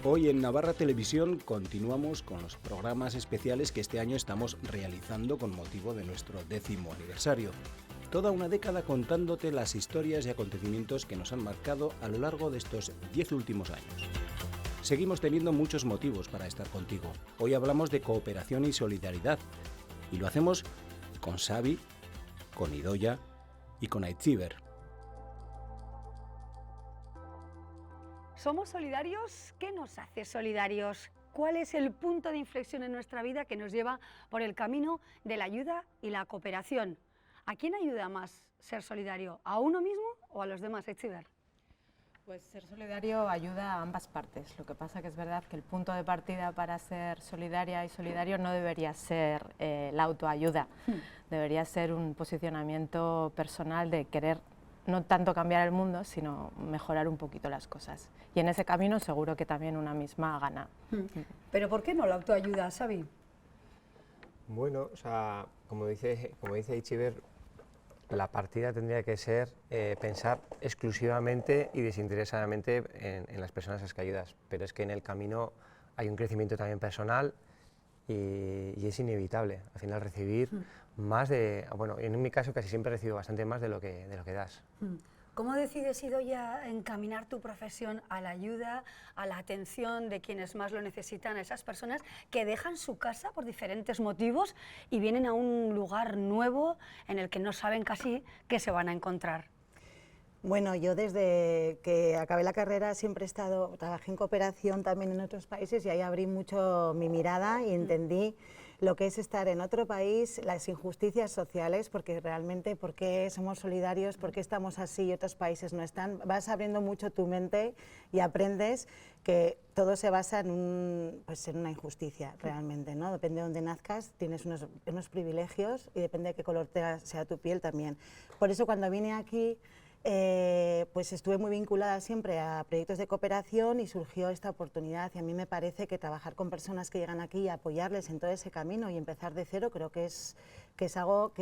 Hoy en Navarra Televisión continuamos con los programas especiales que este año estamos realizando con motivo de nuestro 10º aniversario. Toda una década contándote las historias y acontecimientos que nos han marcado a lo largo de estos 10 últimos años. Seguimos teniendo muchos motivos para estar contigo. Hoy hablamos de cooperación y solidaridad y lo hacemos con Xavi, con Idoia y con Aitziber. ¿Somos solidarios? ¿Qué nos hace solidarios? ¿Cuál es el punto de inflexión en nuestra vida que nos lleva por el camino de la ayuda y la cooperación? ¿A quién ayuda más ser solidario? ¿A uno mismo o a los demás, Aitziber? Pues ser solidario ayuda a ambas partes. Lo que pasa que es verdad que el punto de partida para ser solidaria y solidario no debería ser la autoayuda. Debería ser un posicionamiento personal de querer no tanto cambiar el mundo, sino mejorar un poquito las cosas. Y en ese camino seguro que también una misma gana. ¿Pero por qué no la autoayuda, Xavi? Bueno, o sea, como dice Aitziber, la partida tendría que ser pensar exclusivamente y desinteresadamente en las personas a las que ayudas, pero es que en el camino hay un crecimiento también personal y es inevitable, al final recibir más de, bueno, en mi caso casi siempre recibo bastante más de lo que das. ¿Cómo decides, Idoia, encaminar tu profesión a la ayuda, a la atención de quienes más lo necesitan, a esas personas que dejan su casa por diferentes motivos y vienen a un lugar nuevo en el que no saben casi qué se van a encontrar? Bueno, yo desde que acabé la carrera siempre trabajé en cooperación también en otros países y ahí abrí mucho mi mirada y entendí lo que es estar en otro país, las injusticias sociales, porque realmente por qué somos solidarios, por qué estamos así y otros países no están. Vas abriendo mucho tu mente y aprendes que todo se basa en una injusticia realmente, ¿no? Depende de dónde nazcas, tienes unos privilegios y depende de qué color sea tu piel también. Por eso cuando vine aquí, pues estuve muy vinculada siempre a proyectos de cooperación y surgió esta oportunidad y a mí me parece que trabajar con personas que llegan aquí y apoyarles en todo ese camino y empezar de cero creo que es algo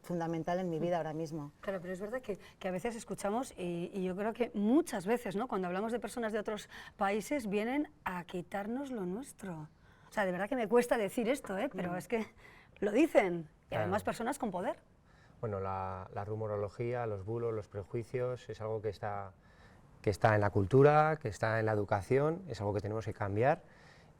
fundamental en mi vida ahora mismo. Claro, pero es verdad que a veces escuchamos y yo creo que muchas veces, ¿no?, cuando hablamos de personas de otros países vienen a quitarnos lo nuestro. O sea, de verdad que me cuesta decir esto, pero es que lo dicen y además personas con poder. Bueno, la rumorología, los bulos, los prejuicios, es algo que está en la cultura, que está en la educación, es algo que tenemos que cambiar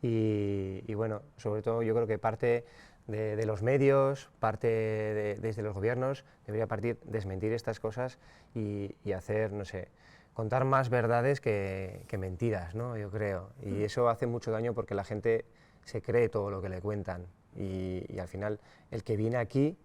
y bueno, sobre todo yo creo que parte de los medios, desde los gobiernos, debería partir desmentir estas cosas y hacer, no sé, contar más verdades que mentiras, ¿no? Yo creo, y eso hace mucho daño porque la gente se cree todo lo que le cuentan y al final el que viene aquí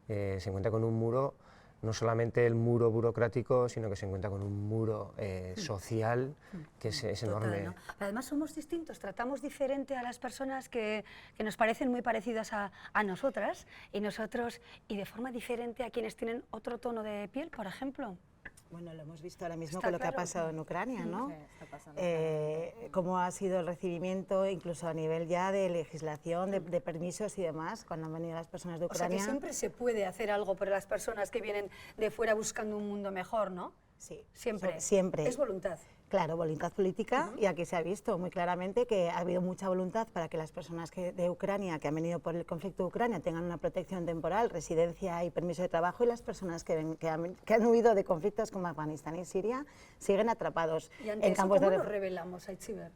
se encuentra con un muro, no solamente el muro burocrático, sino que se encuentra con un muro social que es enorme. ¿No? Además somos distintos, tratamos diferente a las personas que nos parecen muy parecidas a nosotras y nosotros, y de forma diferente a quienes tienen otro tono de piel, por ejemplo. Bueno, lo hemos visto ahora mismo con lo que ha pasado en Ucrania, ¿no? Sí, está pasando. Cómo ha sido el recibimiento, incluso a nivel ya de legislación, de permisos y demás, cuando han venido las personas de Ucrania. O sea, que siempre se puede hacer algo por las personas que vienen de fuera buscando un mundo mejor, ¿no? Sí, siempre. Siempre. Es voluntad. Claro, voluntad política, y aquí se ha visto muy claramente que ha habido mucha voluntad para que las personas de Ucrania, que han venido por el conflicto de Ucrania, tengan una protección temporal, residencia y permiso de trabajo, y las personas que han huido de conflictos como Afganistán y Siria siguen atrapados en campos de ¿cómo nos rebelamos, Aitziber?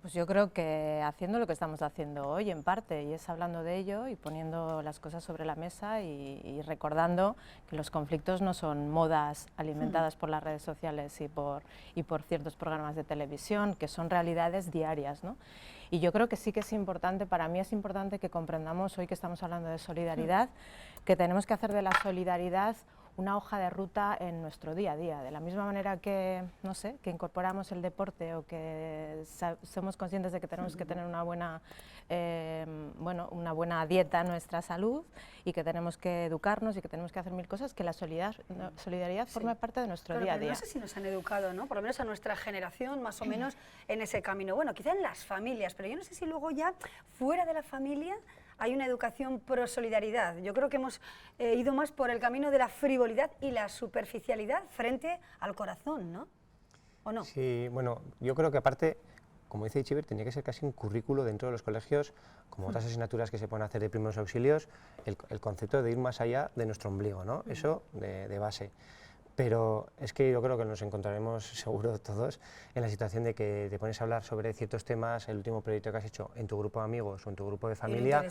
Pues yo creo que haciendo lo que estamos haciendo hoy, en parte, y es hablando de ello y poniendo las cosas sobre la mesa y recordando que los conflictos no son modas alimentadas por las redes sociales y por ciertos programas de televisión, que son realidades diarias, ¿no? Y yo creo que sí que es importante, para mí es importante que comprendamos hoy que estamos hablando de solidaridad, que tenemos que hacer de la solidaridad una hoja de ruta en nuestro día a día, de la misma manera que, no sé, que incorporamos el deporte o que somos conscientes de que tenemos que tener una buena dieta en nuestra salud y que tenemos que educarnos y que tenemos que hacer mil cosas, que la solidaridad forme parte de nuestro día a día. No sé si nos han educado, ¿no?, por lo menos a nuestra generación, más o menos en ese camino. Bueno, quizá en las familias, pero yo no sé si luego ya fuera de la familia hay una educación pro solidaridad. Yo creo que hemos ido más por el camino de la frivolidad y la superficialidad frente al corazón, ¿no? ¿O no? Sí, bueno, yo creo que aparte como dice Itziber, tenía que ser casi un currículo dentro de los colegios, como otras asignaturas que se pueden hacer de primeros auxilios, el concepto de ir más allá de nuestro ombligo, ¿no? Eso de base. Pero es que yo creo que nos encontraremos seguro todos en la situación de que te pones a hablar sobre ciertos temas, el último proyecto que has hecho en tu grupo de amigos o en tu grupo de familia,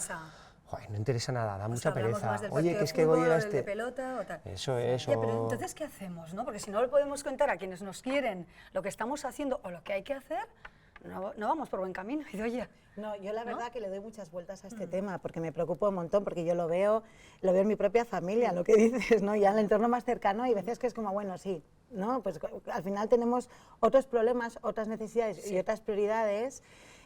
joder, no interesa nada, da mucha pereza. Oye, que es que voy a ir a este... de pelota o tal. Eso es. Oye, pero entonces, ¿qué hacemos, no? Porque si no lo podemos contar a quienes nos quieren lo que estamos haciendo o lo que hay que hacer, no vamos por buen camino, Idoia. No, yo la verdad que le doy muchas vueltas a este tema, porque me preocupa un montón, porque yo lo veo en mi propia familia, lo que dices, ¿no? Ya en el entorno más cercano, hay veces que es como, bueno, sí, ¿no? Pues al final tenemos otros problemas, otras necesidades y otras prioridades,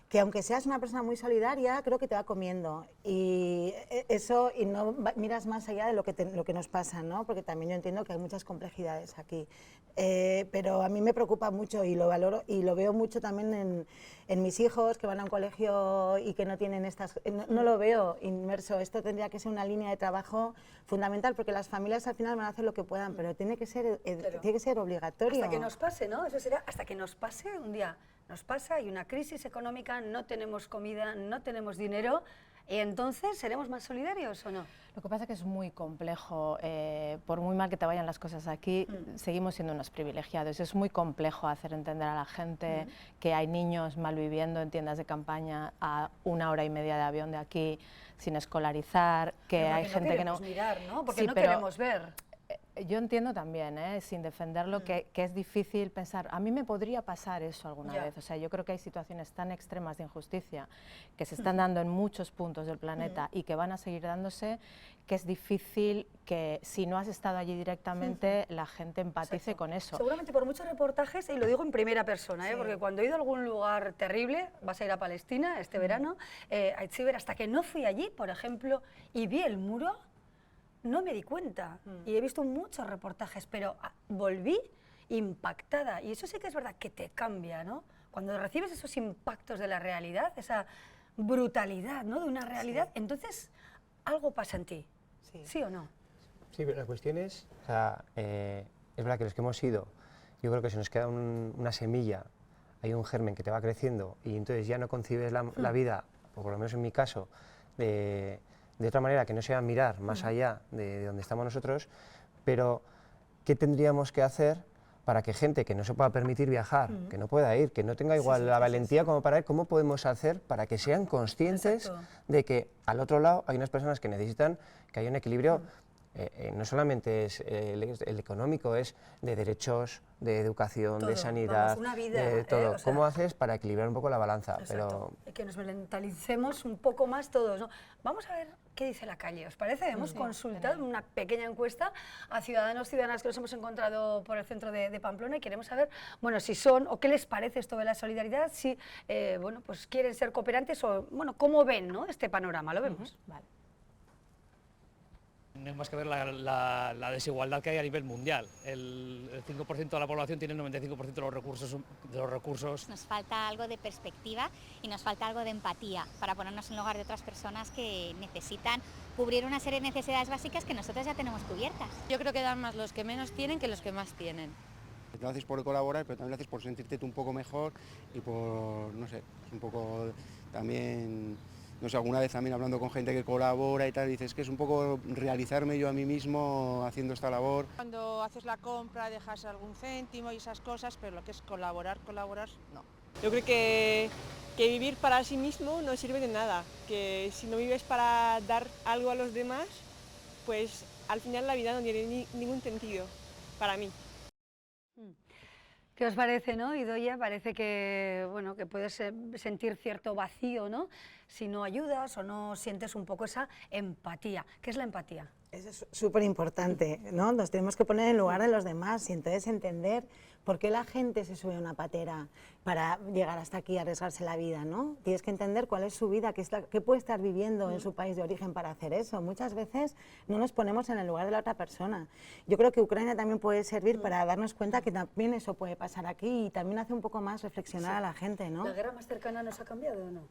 que aunque seas una persona muy solidaria, creo que te va comiendo. Y eso, y no miras más allá de lo que nos pasa, ¿no? Porque también yo entiendo que hay muchas complejidades aquí. Pero a mí me preocupa mucho y lo valoro, y lo veo mucho también en mis hijos que van a un colegio y que no tienen estas... No lo veo inmerso. Esto tendría que ser una línea de trabajo fundamental, porque las familias al final van a hacer lo que puedan, pero tiene que ser obligatorio. Hasta que nos pase, ¿no? Eso será hasta que nos pase un día. Nos pasa, hay una crisis económica, no tenemos comida, no tenemos dinero, y entonces ¿seremos más solidarios o no? Lo que pasa es que es muy complejo, por muy mal que te vayan las cosas aquí, seguimos siendo unos privilegiados. Es muy complejo hacer entender a la gente que hay niños malviviendo en tiendas de campaña a 1 hora y media de avión de aquí, sin escolarizar, que hay gente que no... mirar, ¿no? Porque sí, no queremos ver. Yo entiendo también, sin defenderlo, que es difícil pensar, a mí me podría pasar eso alguna vez. O sea, yo creo que hay situaciones tan extremas de injusticia que se están dando en muchos puntos del planeta y que van a seguir dándose, que es difícil que si no has estado allí directamente la gente empatice con eso. Seguramente por muchos reportajes, y lo digo en primera persona, porque cuando he ido a algún lugar terrible, vas a ir a Palestina este verano, a Itziber, hasta que no fui allí, por ejemplo, y vi el muro, no me di cuenta, y he visto muchos reportajes, pero volví impactada, y eso sí que es verdad que te cambia, ¿no? Cuando recibes esos impactos de la realidad, esa brutalidad, ¿no?, de una realidad, entonces algo pasa en ti, ¿sí o no? Sí, pero la cuestión es, o sea, es verdad que los que hemos ido, yo creo que se nos queda una semilla, hay un germen que te va creciendo, y entonces ya no concibes la vida, o por lo menos en mi caso, de otra manera que no sea mirar más allá de donde estamos nosotros, pero ¿qué tendríamos que hacer para que gente que no se pueda permitir viajar, que no pueda ir, que no tenga igual la valentía como para ir, cómo podemos hacer para que sean conscientes de que al otro lado hay unas personas que necesitan que haya un equilibrio? No solamente es el económico, es de derechos, de educación, todo, de sanidad, vamos, una vida, de todo. o sea, ¿cómo haces para equilibrar un poco la balanza? Pero que nos mentalicemos un poco más todos, ¿no? Vamos a ver qué dice la calle, ¿os parece? Hemos consultado una pequeña encuesta a ciudadanas que nos hemos encontrado por el centro de Pamplona, y queremos saber, bueno, si son, o qué les parece esto de la solidaridad, si, bueno, pues quieren ser cooperantes, o, bueno, cómo ven, ¿no?, este panorama. ¿Lo vemos? Vale. No hay más que ver la desigualdad que hay a nivel mundial. El 5% de la población tiene el 95% de los recursos. Nos falta algo de perspectiva y nos falta algo de empatía para ponernos en lugar de otras personas que necesitan cubrir una serie de necesidades básicas que nosotros ya tenemos cubiertas. Yo creo que dan más los que menos tienen que los que más tienen. Lo haces por colaborar, pero también lo haces por sentirte tú un poco mejor y por, no sé, un poco también... No sé, alguna vez también hablando con gente que colabora y tal, dices que es un poco realizarme yo a mí mismo haciendo esta labor. Cuando haces la compra dejas algún céntimo y esas cosas, pero lo que es colaborar, no. Yo creo que vivir para sí mismo no sirve de nada, que si no vives para dar algo a los demás, pues al final la vida no tiene ningún sentido para mí. ¿Qué os parece, no, Idoia? Parece que, bueno, que puedes sentir cierto vacío, ¿no?, si no ayudas o no sientes un poco esa empatía. ¿Qué es la empatía? Eso es súper importante, ¿no? Nos tenemos que poner en lugar de los demás y entonces entender por qué la gente se sube a una patera para llegar hasta aquí y arriesgarse la vida, ¿no? Tienes que entender cuál es su vida, qué puede estar viviendo en su país de origen para hacer eso. Muchas veces no nos ponemos en el lugar de la otra persona. Yo creo que Ucrania también puede servir para darnos cuenta que también eso puede pasar aquí y también hace un poco más reflexionar a la gente, ¿no? ¿La guerra más cercana nos ha cambiado o no?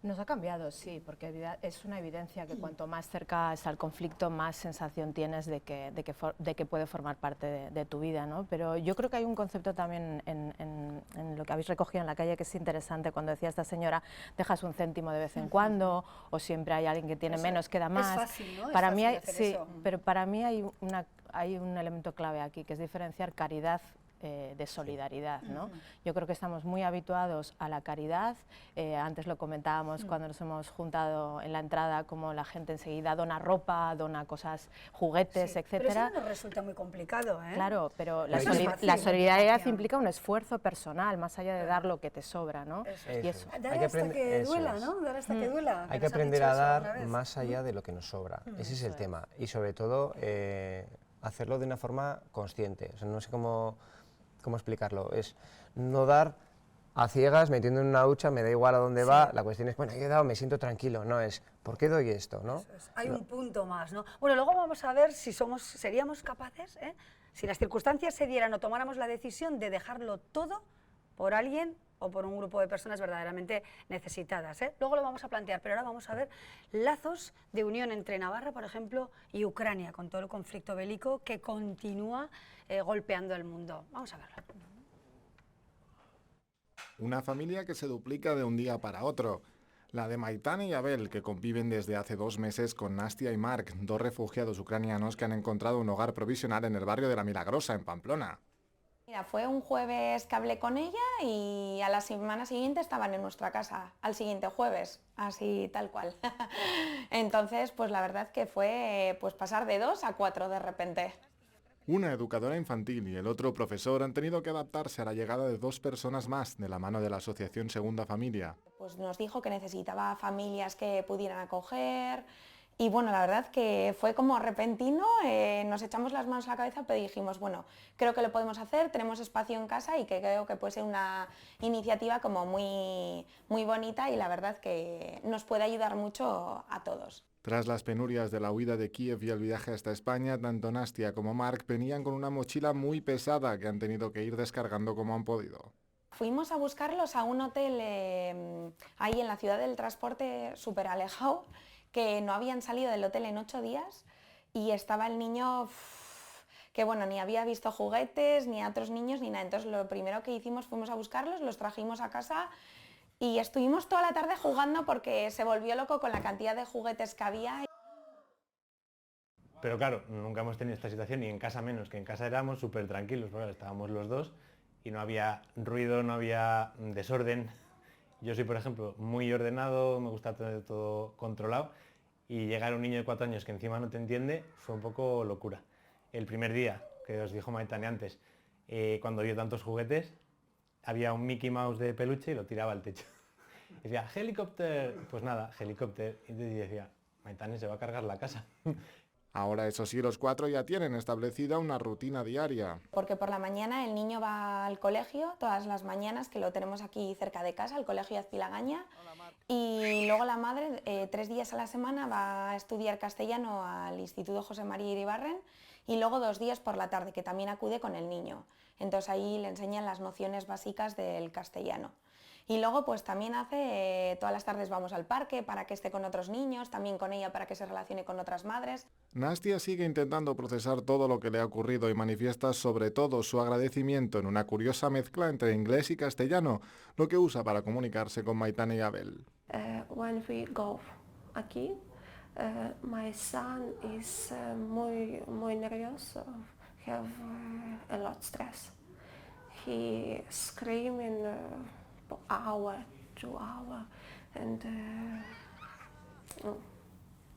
Nos ha cambiado, sí, porque es una evidencia que cuanto más cerca está el conflicto, más sensación tienes de que puede formar parte de tu vida, ¿no? Pero yo creo que hay un concepto también en lo que habéis recogido en la calle que es interesante, cuando decía esta señora, dejas un céntimo de vez en cuando, o siempre hay alguien que tiene menos, que da más. Es fácil, ¿no? Para es mí fácil hacer sí, eso. pero para mí hay un elemento clave aquí, que es diferenciar caridad de solidaridad, ¿no? Yo creo que estamos muy habituados a la caridad, antes lo comentábamos cuando nos hemos juntado en la entrada, como la gente enseguida dona ropa, dona cosas, juguetes, Sí, etcétera. Pero eso nos resulta muy complicado, ¿eh? Claro, pero No es fácil, la solidaridad empatía. implica un esfuerzo personal, más allá de dar lo que te sobra, ¿no? Eso Y eso. Dar Hay que hasta aprender- que eso duela, es. ¿no? Dar hasta que duela. Hay Nos que han aprender dicho a eso alguna dar vez. más allá de lo que nos sobra. Ese es el Eso tema. Y sobre todo, hacerlo de una forma consciente. O sea, no sé cómo explicarlo. Es no dar a ciegas, metiendo en una ducha, me da igual a dónde va. La cuestión es, bueno, yo he dado, me siento tranquilo. No es, ¿por qué doy esto? ¿no? Eso es. Hay un punto más, ¿no? Bueno, luego vamos a ver si seríamos capaces, si las circunstancias se dieran o tomáramos la decisión de dejarlo todo por alguien o por un grupo de personas verdaderamente necesitadas. Luego lo vamos a plantear, pero ahora vamos a ver lazos de unión entre Navarra, por ejemplo, y Ucrania, con todo el conflicto bélico que continúa golpeando el mundo. Vamos a verlo. Una familia que se duplica de un día para otro. La de Maitane y Abel, que conviven desde hace 2 meses con Nastia y Mark, 2 refugiados ucranianos que han encontrado un hogar provisional en el barrio de La Milagrosa, en Pamplona. Mira, fue un jueves que hablé con ella y a la semana siguiente estaban en nuestra casa, al siguiente jueves, así tal cual. Entonces, pues la verdad que fue pues pasar de 2 a 4 de repente. Una educadora infantil y el otro profesor han tenido que adaptarse a la llegada de 2 personas más de la mano de la asociación Segunda Familia. Pues nos dijo que necesitaba familias que pudieran acoger y bueno, la verdad que fue como repentino, nos echamos las manos a la cabeza, pero dijimos, bueno, creo que lo podemos hacer, tenemos espacio en casa y que creo que puede ser una iniciativa como muy, muy bonita y la verdad que nos puede ayudar mucho a todos. Tras las penurias de la huida de Kiev y el viaje hasta España, tanto Nastia como Mark venían con una mochila muy pesada que han tenido que ir descargando como han podido. Fuimos a buscarlos a un hotel ahí en la ciudad del transporte súper alejado, que no habían salido del hotel en 8 días y estaba el niño que bueno, ni había visto juguetes, ni a otros niños, ni nada. Entonces lo primero que hicimos fuimos a buscarlos, los trajimos a casa y estuvimos toda la tarde jugando porque se volvió loco con la cantidad de juguetes que había. Pero claro, nunca hemos tenido esta situación y en casa menos, que en casa éramos súper tranquilos, porque estábamos los dos y no había ruido, no había desorden. Yo soy, por ejemplo, muy ordenado, me gusta tener todo controlado y llegar a un niño de 4 años que encima no te entiende fue un poco locura. El primer día, que os dijo Maitane antes, cuando vio tantos juguetes, había un Mickey Mouse de peluche y lo tiraba al techo. Y decía, helicóptero, pues nada, helicóptero. Y decía, Maitane se va a cargar la casa. Ahora, eso sí, los 4 ya tienen establecida una rutina diaria. Porque por la mañana el niño va al colegio, todas las mañanas, que lo tenemos aquí cerca de casa, el colegio Azpilagaña, y luego la madre 3 días a la semana va a estudiar castellano al Instituto José María Iribarren y luego 2 días por la tarde, que también acude con el niño. Entonces ahí le enseñan las nociones básicas del castellano. Y luego pues también hace, todas las tardes vamos al parque para que esté con otros niños, también con ella para que se relacione con otras madres. Nastia sigue intentando procesar todo lo que le ha ocurrido y manifiesta sobre todo su agradecimiento en una curiosa mezcla entre inglés y castellano, lo que usa para comunicarse con Maitane y Abel. When we go aquí, my son is muy nervioso, have a lot of stress. He screaming for hour, 2 hours, and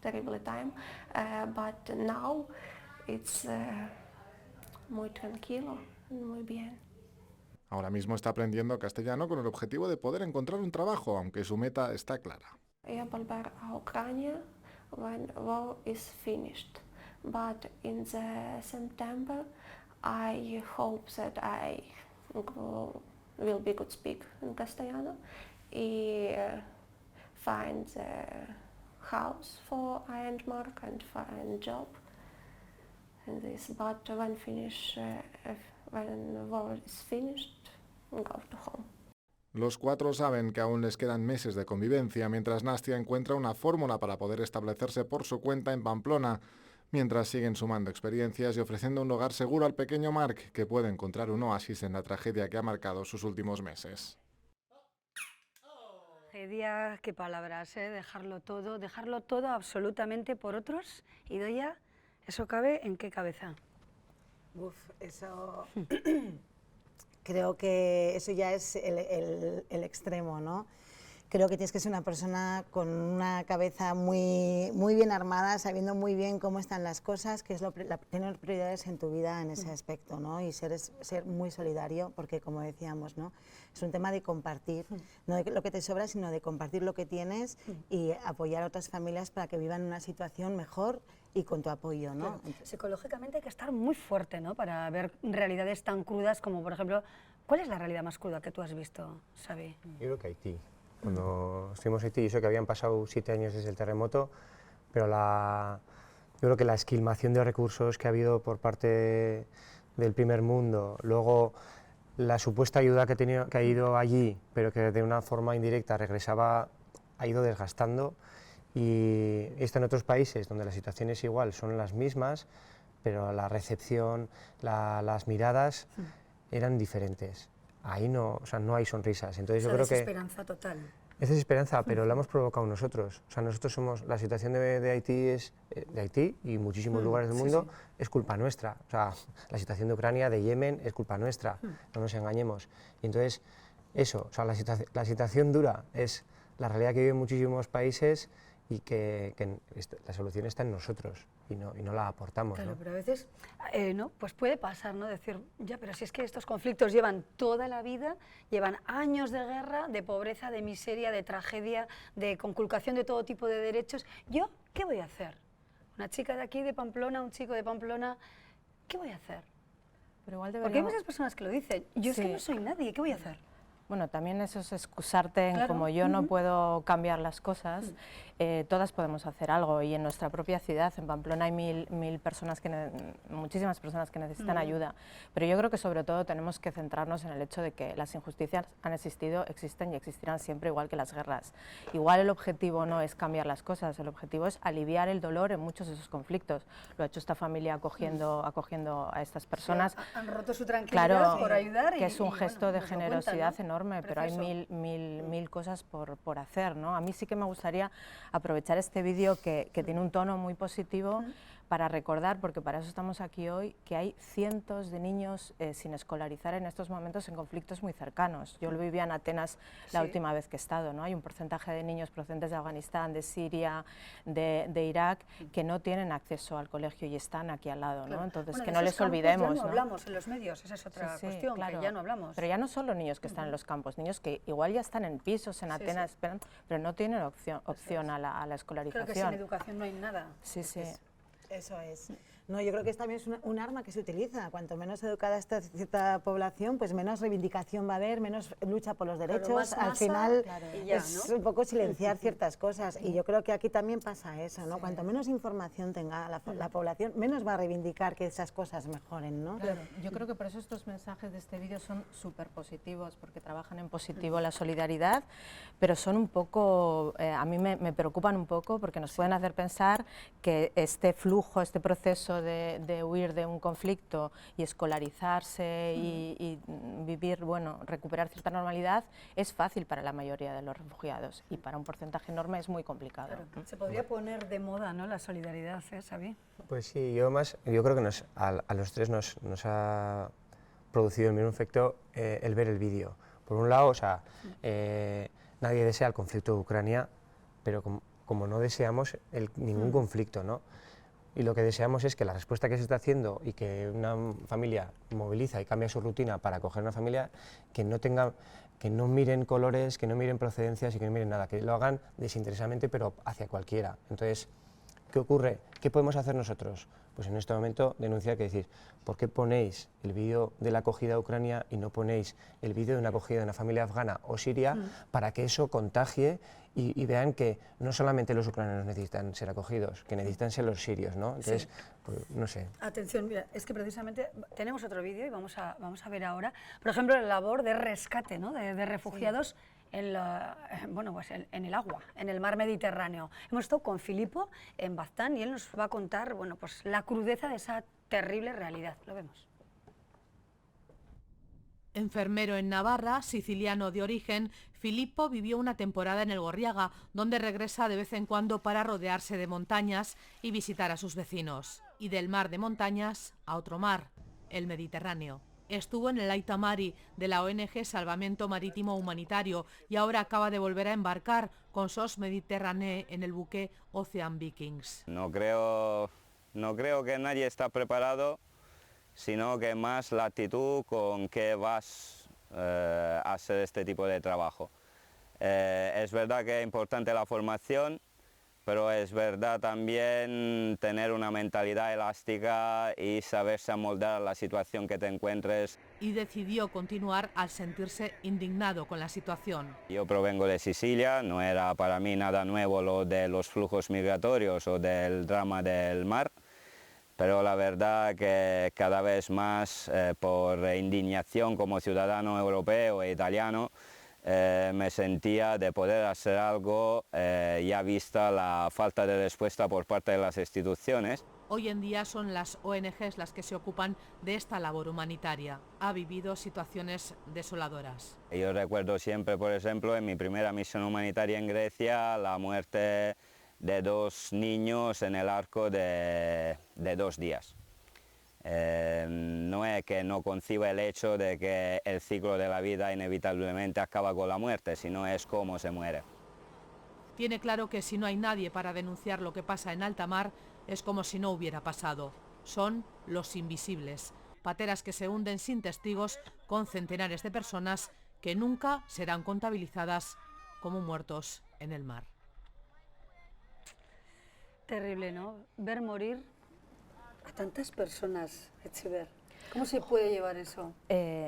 terrible time. But now it's muy tranquilo, muy bien. Ahora mismo está aprendiendo castellano con el objetivo de poder encontrar un trabajo, aunque su meta está clara. Я volver a Ucrania when war is finished, but in the September I hope that I will be good speak in castellano and find the house for I and Mark and find job in this. But when war is finished, go to home. Los 4 saben que aún les quedan meses de convivencia, mientras Nastia encuentra una fórmula para poder establecerse por su cuenta en Pamplona, mientras siguen sumando experiencias y ofreciendo un hogar seguro al pequeño Marc, que puede encontrar un oasis en la tragedia que ha marcado sus últimos meses. Tragedia, qué palabras, ¿eh? Dejarlo todo absolutamente por otros. Idoia, ¿eso cabe en qué cabeza? Uf, eso... Creo que eso ya es el extremo, ¿no? Creo que tienes que ser una persona con una cabeza muy bien armada, sabiendo muy bien cómo están las cosas, que es tener prioridades en tu vida en ese aspecto, ¿no? Y ser muy solidario, porque como decíamos, ¿no? Es un tema de compartir, no de lo que te sobra, sino de compartir lo que tienes y apoyar a otras familias para que vivan una situación mejor y con tu apoyo, ¿no? Claro. Psicológicamente hay que estar muy fuerte, ¿no? Para ver realidades tan crudas como, por ejemplo, ¿cuál es la realidad más cruda que tú has visto, Xavi? Yo creo que Haití. Cuando estuvimos en Haití, yo sé que habían pasado 7 años desde el terremoto, pero yo creo que la esquilmación de recursos que ha habido por parte del primer mundo, luego la supuesta ayuda que ha ido allí, pero que de una forma indirecta regresaba, ha ido desgastando, y esto en otros países donde la situación es igual, son las mismas, pero la recepción, las miradas eran diferentes. Ahí no, o sea, no hay sonrisas. Entonces yo creo que desesperanza total. Es desesperanza, pero la hemos provocado nosotros. O sea, nosotros somos, la situación de Haití es, de Haití y muchísimos lugares del mundo, es culpa nuestra. O sea, la situación de Ucrania, de Yemen, es culpa nuestra, no nos engañemos. Y entonces, eso, o sea, la situación dura es la realidad que viven muchísimos países y que la solución está en nosotros y no la aportamos. Claro, ¿no? pero a veces, ¿no? Pues puede pasar, ¿no? Decir, ya, pero si es que estos conflictos llevan toda la vida, llevan años de guerra, de pobreza, de miseria, de tragedia, de conculcación de todo tipo de derechos. ¿Yo qué voy a hacer? Una chica de aquí, de Pamplona, un chico de Pamplona, ¿qué voy a hacer? Pero igual Porque hay muchas personas que lo dicen. Yo es que no soy nadie, ¿qué voy a hacer? Bueno, también eso es excusarte en como yo no puedo cambiar las cosas, todas podemos hacer algo, y en nuestra propia ciudad, en Pamplona, hay muchísimas personas que necesitan ayuda, pero yo creo que sobre todo tenemos que centrarnos en el hecho de que las injusticias han existido, existen y existirán siempre, igual que las guerras. Igual el objetivo no es cambiar las cosas, el objetivo es aliviar el dolor en muchos de esos conflictos. Lo ha hecho esta familia acogiendo a estas personas. Sí, han roto su tranquilidad por ayudar, que es un gesto de generosidad enorme, pero hay Precioso. mil cosas por hacer, ¿no? A mí sí que me gustaría aprovechar este vídeo que tiene un tono muy positivo para recordar, porque para eso estamos aquí hoy, que hay cientos de niños sin escolarizar en estos momentos en conflictos muy cercanos. Yo lo vivía en Atenas la última vez que he estado, ¿no? Hay un porcentaje de niños procedentes de Afganistán, de Siria, de Irak, que no tienen acceso al colegio y están aquí al lado, ¿no? Claro. Entonces, Bueno, que de no esos les campos olvidemos, ya no hablamos en los medios, esa es otra cuestión, claro. que ya no hablamos. Pero ya no solo niños que están en los campos, niños que igual ya están en pisos en Atenas, esperando, pero no tienen opción a la escolarización. Creo que sin educación no hay nada. Sí, sí. Eso es. No, yo creo que también es un arma que se utiliza. Cuanto menos educada está cierta población, pues menos reivindicación va a haber, menos lucha por los derechos. Más Al masa, final y ya, es ¿no? un poco silenciar ciertas cosas. Y yo creo que aquí también pasa eso, ¿no? Cuanto menos información tenga la población, menos va a reivindicar que esas cosas mejoren, ¿no? Claro, yo creo que por eso estos mensajes de este vídeo son súper positivos, porque trabajan en positivo la solidaridad, pero son un poco, a mí me preocupan un poco, porque nos pueden hacer pensar que este flujo, este proceso de huir de un conflicto y escolarizarse y vivir, bueno, recuperar cierta normalidad, es fácil para la mayoría de los refugiados, y para un porcentaje enorme es muy complicado. Claro. Se podría poner de moda, ¿no?, la solidaridad, Xavi. Pues sí, yo creo que a los tres nos ha producido el mismo efecto el ver el vídeo. Por un lado, o sea, nadie desea el conflicto de Ucrania, pero como no deseamos ningún conflicto, ¿no? Y lo que deseamos es que la respuesta que se está haciendo y que una familia moviliza y cambia su rutina para acoger una familia, que no miren colores, que no miren procedencias y que no miren nada, que lo hagan desinteresadamente, pero hacia cualquiera. Entonces, ¿qué ocurre? ¿Qué podemos hacer nosotros? Pues en este momento denunciar, que decir, ¿por qué ponéis el vídeo de la acogida a Ucrania y no ponéis el vídeo de una acogida de una familia afgana o siria para que eso contagie y vean que no solamente los ucranianos necesitan ser acogidos, que necesitan ser los sirios, ¿no? Entonces, Sí. pues, no sé. Atención, mira, es que precisamente tenemos otro vídeo y vamos a ver ahora, por ejemplo, la labor de rescate, ¿no?, de refugiados en, bueno, pues en el agua, en el mar Mediterráneo. Hemos estado con Filippo en Baztán y él nos va a contar, bueno, pues la crudeza de esa terrible realidad. Lo vemos. Enfermero en Navarra, siciliano de origen, Filippo vivió una temporada en el Gorriaga, donde regresa de vez en cuando para rodearse de montañas y visitar a sus vecinos. Y del mar de montañas a otro mar, el Mediterráneo. Estuvo en el Aita Mari de la ONG Salvamento Marítimo Humanitario y ahora acaba de volver a embarcar con SOS Mediterranee en el buque Ocean Vikings. No creo que nadie está preparado, sino que más la actitud con que vas a hacer este tipo de trabajo. Es verdad que es importante la formación, pero es verdad también tener una mentalidad elástica y saberse amoldar a la situación que te encuentres. Y decidió continuar al sentirse indignado con la situación. Yo provengo de Sicilia, no era para mí nada nuevo lo de los flujos migratorios o del drama del mar, pero la verdad que cada vez más por indignación como ciudadano europeo e italiano me sentía de poder hacer algo ya vista la falta de respuesta por parte de las instituciones. Hoy en día son las ONGs las que se ocupan de esta labor humanitaria. Ha vivido situaciones desoladoras. Yo recuerdo siempre, por ejemplo, en mi primera misión humanitaria en Grecia, la muerte de 2 niños en el arco de 2 días. No es que no conciba el hecho de que el ciclo de la vida inevitablemente acaba con la muerte, sino es cómo se muere. Tiene claro que si no hay nadie para denunciar lo que pasa en alta mar, es como si no hubiera pasado. Son los invisibles, pateras que se hunden sin testigos con centenares de personas que nunca serán contabilizadas como muertos en el mar. Terrible, ¿no? Ver morir a tantas personas, Etxeber. ¿Cómo se puede llevar eso?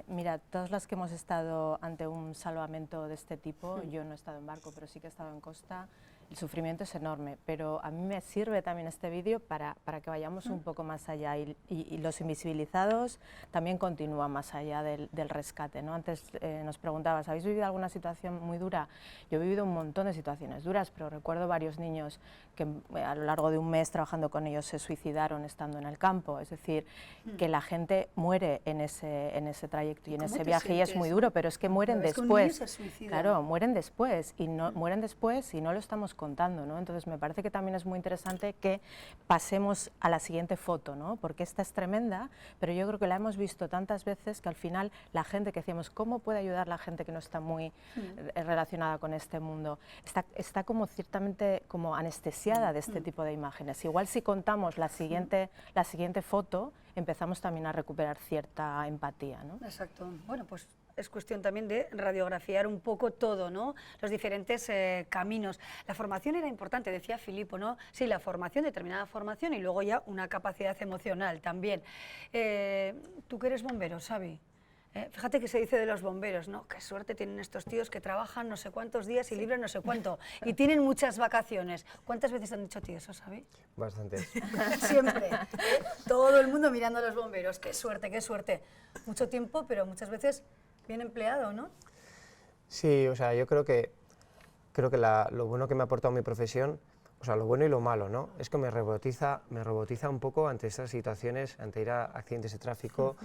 Mira, todas las que hemos estado ante un salvamento de este tipo, yo no he estado en barco, pero sí que he estado en costa, el sufrimiento es enorme, pero a mí me sirve también este vídeo para que vayamos un poco más allá y los invisibilizados también continúan más allá del rescate, ¿no? Antes nos preguntabas, ¿habéis vivido alguna situación muy dura? Yo he vivido un montón de situaciones duras, pero recuerdo varios niños que a lo largo de un mes trabajando con ellos se suicidaron estando en el campo, es decir, que la gente muere en ese trayecto y en ese viaje y es muy duro, pero es que mueren después. Claro, mueren después y no lo estamos contando, ¿no? Entonces me parece que también es muy interesante que pasemos a la siguiente foto, ¿no? Porque esta es tremenda, pero yo creo que la hemos visto tantas veces que al final la gente que decíamos, ¿cómo puede ayudar la gente que no está muy relacionada con este mundo? Está como ciertamente como anestesiada de este tipo de imágenes. Igual si contamos la siguiente foto, empezamos también a recuperar cierta empatía, ¿no? Exacto. Bueno, pues es cuestión también de radiografiar un poco todo, ¿no? Los diferentes caminos. La formación era importante, decía Filippo, ¿no? Sí, la formación, determinada formación y luego ya una capacidad emocional también. Tú que eres bombero, Xavi, fíjate que se dice de los bomberos, ¿no? Qué suerte tienen estos tíos que trabajan no sé cuántos días y libran no sé cuánto y tienen muchas vacaciones. ¿Cuántas veces te han dicho a ti eso, Xavi? Bastantes. Siempre. Todo el mundo mirando a los bomberos. Qué suerte, qué suerte. Mucho tiempo, pero muchas veces bien empleado, ¿no? Sí, o sea, yo creo que lo bueno que me ha aportado mi profesión, o sea, lo bueno y lo malo, ¿no? Es que me robotiza un poco ante estas situaciones, ante ir a accidentes de tráfico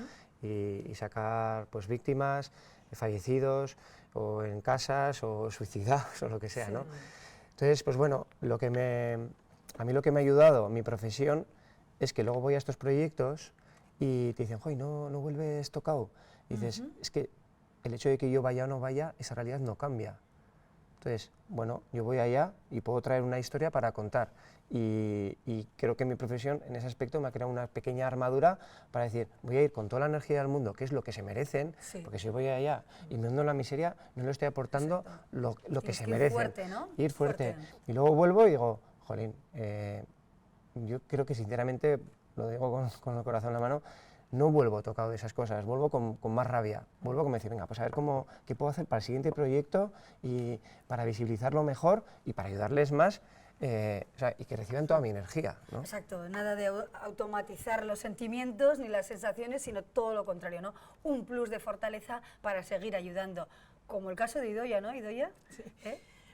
y sacar pues víctimas, fallecidos, o en casas, o suicidados, o lo que sea, ¿no? Entonces, pues bueno, a mí lo que me ha ayudado mi profesión es que luego voy a estos proyectos y te dicen, ¡joy, no vuelves tocado! Y dices, es que el hecho de que yo vaya o no vaya, esa realidad no cambia. Entonces, bueno, yo voy allá y puedo traer una historia para contar. Y creo que mi profesión en ese aspecto me ha creado una pequeña armadura para decir, voy a ir con toda la energía del mundo, que es lo que se merecen, porque si voy allá y me hundo en la miseria, no le estoy aportando lo que se merecen. Fuerte, ¿no? Ir fuerte. Y luego vuelvo y digo, jolín, yo creo que sinceramente, lo digo con el corazón en la mano, no vuelvo tocado de esas cosas, vuelvo con más rabia, vuelvo como decir, venga, pues a ver qué puedo hacer para el siguiente proyecto y para visibilizarlo mejor y para ayudarles más, o sea, y que reciban toda mi energía, ¿no? Exacto, nada de automatizar los sentimientos ni las sensaciones, sino todo lo contrario, ¿no? Un plus de fortaleza para seguir ayudando, como el caso de Idoia, ¿no, Idoia? Sí.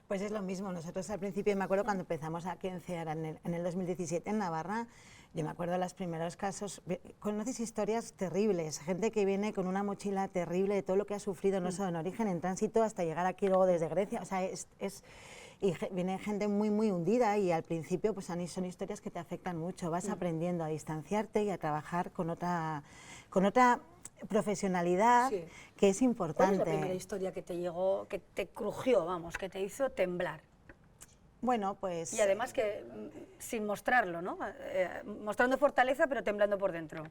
Pues es lo mismo, nosotros al principio, me acuerdo cuando empezamos aquí en CEARA en el 2017 en Navarra, yo me acuerdo de los primeros casos, conoces historias terribles, gente que viene con una mochila terrible de todo lo que ha sufrido, no solo en origen, en tránsito, hasta llegar aquí luego desde Grecia, o sea, y viene gente muy hundida y al principio pues son historias que te afectan mucho, vas aprendiendo a distanciarte y a trabajar con otra profesionalidad que es importante. ¿Cuál es la primera historia que te llegó, que te crujió, vamos, que te hizo temblar? Bueno, pues... Y además que sin mostrarlo, ¿no? Mostrando fortaleza pero temblando por dentro.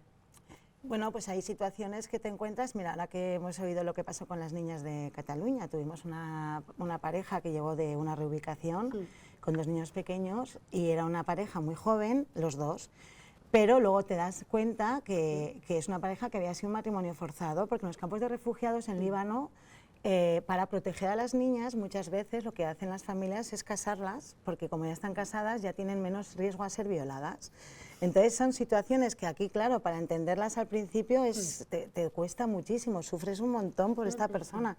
Bueno, pues hay situaciones que te encuentras, mira, ahora que hemos oído lo que pasó con las niñas de Cataluña, tuvimos una pareja que llegó de una reubicación con 2 niños pequeños y era una pareja muy joven, los dos, pero luego te das cuenta que es una pareja que había sido un matrimonio forzado, porque en los campos de refugiados en Líbano, para proteger a las niñas, muchas veces lo que hacen las familias es casarlas, porque como ya están casadas ya tienen menos riesgo a ser violadas. Entonces son situaciones que aquí, claro, para entenderlas al principio te cuesta muchísimo, sufres un montón por esta persona.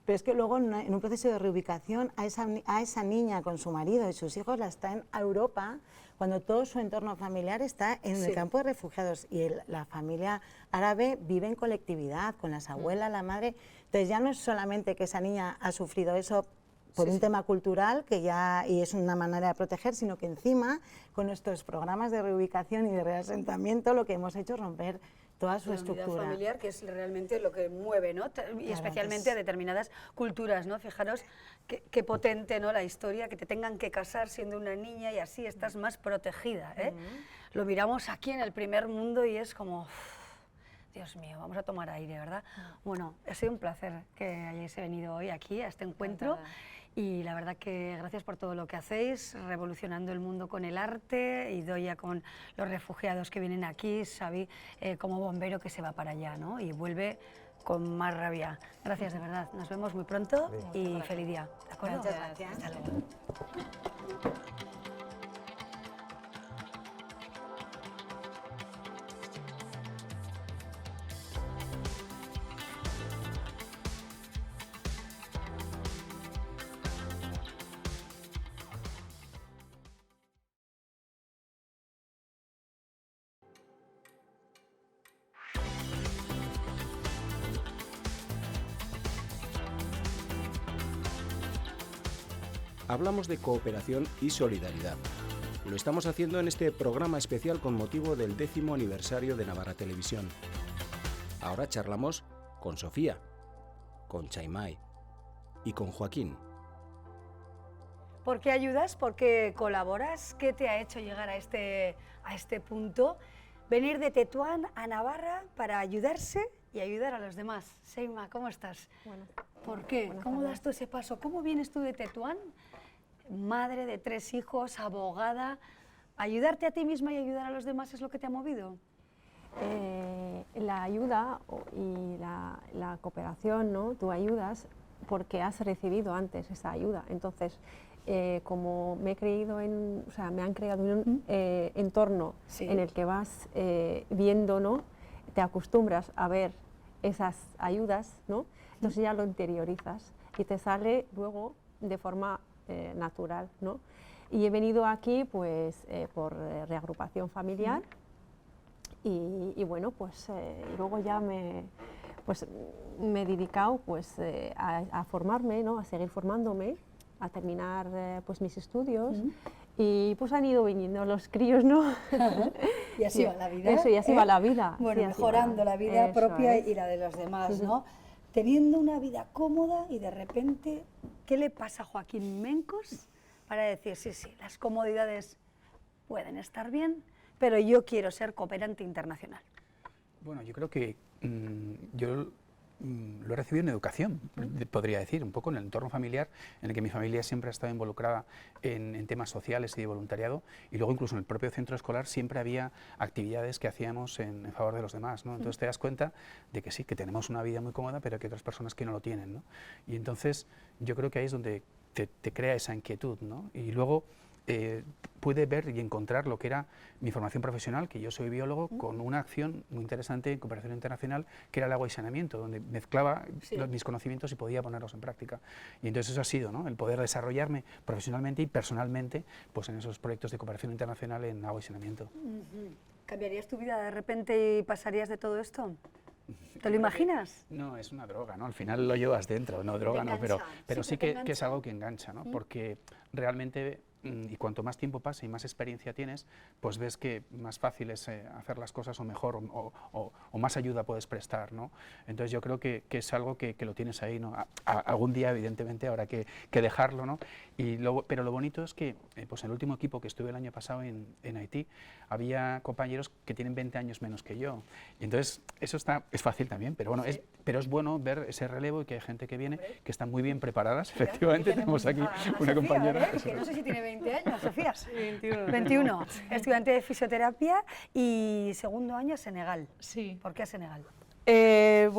Pero es que luego en un proceso de reubicación a esa niña con su marido y sus hijos la está en Europa, cuando todo su entorno familiar está en el campo de refugiados y la familia árabe vive en colectividad, con las abuelas, la madre. Entonces ya no es solamente que esa niña ha sufrido eso por un tema cultural y es una manera de proteger, sino que encima con nuestros programas de reubicación y de reasentamiento lo que hemos hecho es romper toda su estructura. La unidad familiar, que es realmente lo que mueve, ¿no? Y especialmente a determinadas culturas, ¿no? Fijaros qué potente, ¿no? La historia, que te tengan que casar siendo una niña y así estás más protegida, ¿eh? Lo miramos aquí en el primer mundo y es como... Dios mío, vamos a tomar aire, ¿verdad? Bueno, ha sido un placer que hayáis venido hoy aquí a este encuentro. Y la verdad que gracias por todo lo que hacéis, revolucionando el mundo con el arte, Idoia con los refugiados que vienen aquí, Xavi como bombero que se va para allá, ¿no? Y vuelve con más rabia. Gracias de verdad, nos vemos muy pronto y feliz día. ¿De acuerdo? Muchas gracias. Hasta luego. Hablamos de cooperación y solidaridad. Lo estamos haciendo en este programa especial con motivo del 10º aniversario de Navarra Televisión. Ahora charlamos con Sofía, con Chaimay y con Joaquín. ¿Por qué ayudas? ¿Por qué colaboras? ¿Qué te ha hecho llegar a este punto? Venir de Tetuán a Navarra para ayudarse y ayudar a los demás. Seima, ¿cómo estás? Bueno, ¿Por qué? ¿Cómo das tú ese paso? ¿Cómo vienes tú de Tetuán? Madre de 3 hijos, abogada. ¿Ayudarte a ti misma y ayudar a los demás es lo que te ha movido? La ayuda y la cooperación, ¿no? Tú ayudas porque has recibido antes esa ayuda. Entonces, como me he creído o sea, me han creado un entorno en el que vas viendo, ¿no? Te acostumbras a ver esas ayudas, ¿no? Entonces ya lo interiorizas y te sale luego de forma natural, ¿no? Y he venido aquí pues por reagrupación familiar y bueno, pues luego ya me he dedicado pues a formarme, ¿no? A seguir formándome, a terminar pues mis estudios y pues han ido viniendo los críos, ¿no? Y así va la vida. Eso, y así va la vida. Bueno, sí, mejorando la vida propia y la de los demás, Sí. ¿no? Teniendo una vida cómoda y de repente, ¿qué le pasa a Joaquín Mencos para decir, sí, las comodidades pueden estar bien, pero yo quiero ser cooperante internacional? Bueno, yo creo que yo lo he recibido en educación, podría decir, un poco en el entorno familiar, en el que mi familia siempre ha estado involucrada en temas sociales y de voluntariado, y luego incluso en el propio centro escolar siempre había actividades que hacíamos en favor de los demás, ¿no? Entonces te das cuenta de que sí, que tenemos una vida muy cómoda, pero que hay otras personas que no lo tienen, ¿no? Y entonces yo creo que ahí es donde te crea esa inquietud, ¿no? Y luego pude ver y encontrar lo que era mi formación profesional, que yo soy biólogo, con una acción muy interesante en cooperación internacional, que era el agua y saneamiento, donde mezclaba mis conocimientos y podía ponerlos en práctica. Y entonces eso ha sido, ¿no?, el poder desarrollarme profesionalmente y personalmente pues en esos proyectos de cooperación internacional en agua y saneamiento. ¿Cambiarías tu vida de repente y pasarías de todo esto? ¿Te lo imaginas? No, es una droga, ¿no? Al final lo llevas dentro, no droga, no, pero sí que es algo que engancha, ¿no? Porque realmente, y cuanto más tiempo pasa y más experiencia tienes, pues ves que más fácil es hacer las cosas o mejor o más ayuda puedes prestar, ¿no? Entonces yo creo que es algo que lo tienes ahí, ¿no? Algún día evidentemente habrá que dejarlo, ¿no? Pero lo bonito es que pues en el último equipo que estuve el año pasado en Haití, había compañeros que tienen 20 años menos que yo, y entonces eso es fácil también, pero bueno, pero es bueno ver ese relevo y que hay gente que viene, que están muy bien preparadas, efectivamente. Tenemos aquí una compañera. Que no sé si tiene 20 años, Sofía. Sí, 21. 21, estudiante de fisioterapia y segundo año Senegal. Sí. ¿Por qué a Senegal? Creo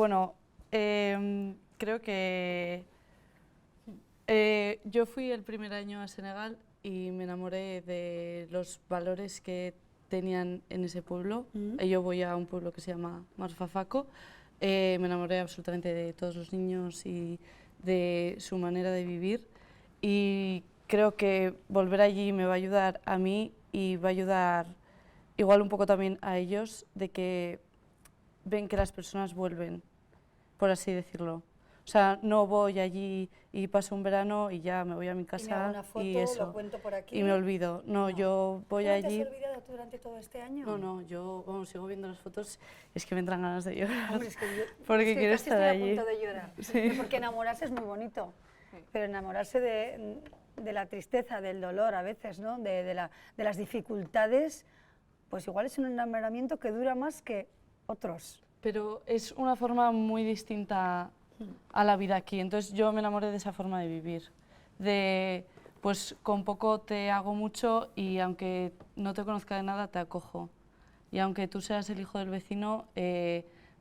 que yo fui el primer año a Senegal y me enamoré de los valores que tenían en ese pueblo. Yo voy a un pueblo que se llama Marfafako. Me enamoré absolutamente de todos los niños y de su manera de vivir, y creo que volver allí me va a ayudar a mí y va a ayudar igual un poco también a ellos, de que ven que las personas vuelven, por así decirlo. O sea, no voy allí y paso un verano y ya me voy a mi casa y me hago una foto, y eso, lo cuento por aquí, y me olvido. No, yo voy allí... ¿No te has olvidado tú durante todo este año? No, yo sigo viendo las fotos, es que me entran ganas de llorar. Hombre, es que yo, porque quiero estar allí. Estoy a punto de llorar. Sí. Porque enamorarse es muy bonito, pero enamorarse de la tristeza, del dolor a veces, ¿no? de las dificultades, pues igual es un enamoramiento que dura más que otros. Pero es una forma muy distinta a la vida aquí, entonces yo me enamoré de esa forma de vivir, de pues con poco te hago mucho y aunque no te conozca de nada te acojo, y aunque tú seas el hijo del vecino,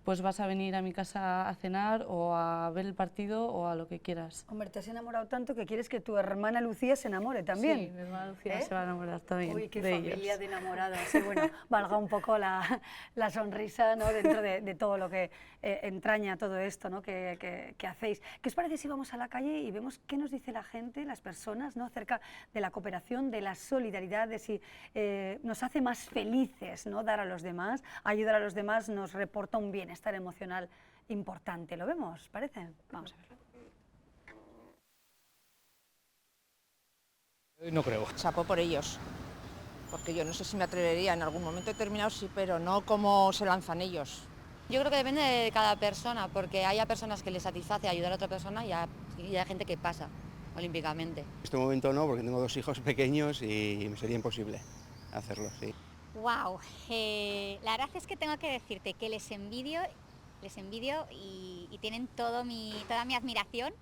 pues vas a venir a mi casa a cenar o a ver el partido o a lo que quieras. Hombre, te has enamorado tanto que quieres que tu hermana Lucía se enamore también. Sí, mi hermana Lucía se va a enamorar también. Uy, qué de familia ellos. de enamorados. Sí, bueno, valga un poco la sonrisa, ¿no?, dentro de todo lo que entraña todo esto, ¿no?, que hacéis. ¿Qué os parece si vamos a la calle y vemos qué nos dice la gente, las personas, ¿no?, acerca de la cooperación, de la solidaridad, de si nos hace más felices, ¿no?, dar a los demás, ayudar a los demás nos reporta un bienestar emocional importante? ¿Lo vemos? ¿Parece? Vamos a verlo. No creo. Chapó por ellos, porque yo no sé si me atrevería en algún momento determinado, sí, pero no como se lanzan ellos. Yo creo que depende de cada persona, porque hay a personas que les satisface ayudar a otra persona y hay gente que pasa olímpicamente. En este momento no, porque tengo 2 hijos pequeños y me sería imposible hacerlo, sí. Wow, la verdad es que tengo que decirte que les envidio y tienen toda mi admiración.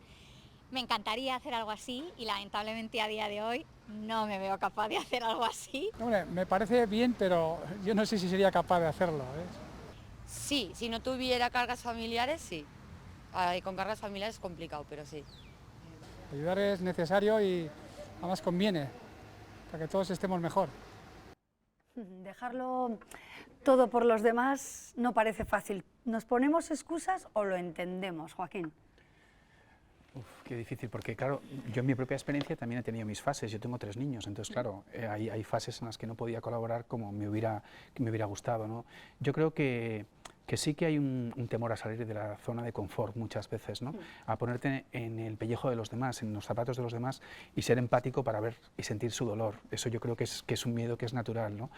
Me encantaría hacer algo así y lamentablemente a día de hoy no me veo capaz de hacer algo así. Hombre, me parece bien, pero yo no sé si sería capaz de hacerlo, ¿ves? Sí, si no tuviera cargas familiares, sí. Con cargas familiares es complicado, pero sí. Ayudar es necesario y además conviene, para que todos estemos mejor. Dejarlo todo por los demás no parece fácil. ¿Nos ponemos excusas o lo entendemos, Joaquín? Qué difícil, porque claro, yo en mi propia experiencia también he tenido mis fases. Yo tengo 3 niños, entonces claro, hay fases en las que no podía colaborar como me hubiera gustado, ¿no? Yo creo que sí que hay un temor a salir de la zona de confort muchas veces, ¿no? A ponerte en el pellejo de los demás, en los zapatos de los demás y ser empático para ver y sentir su dolor. Eso yo creo que es un miedo que es natural, ¿no?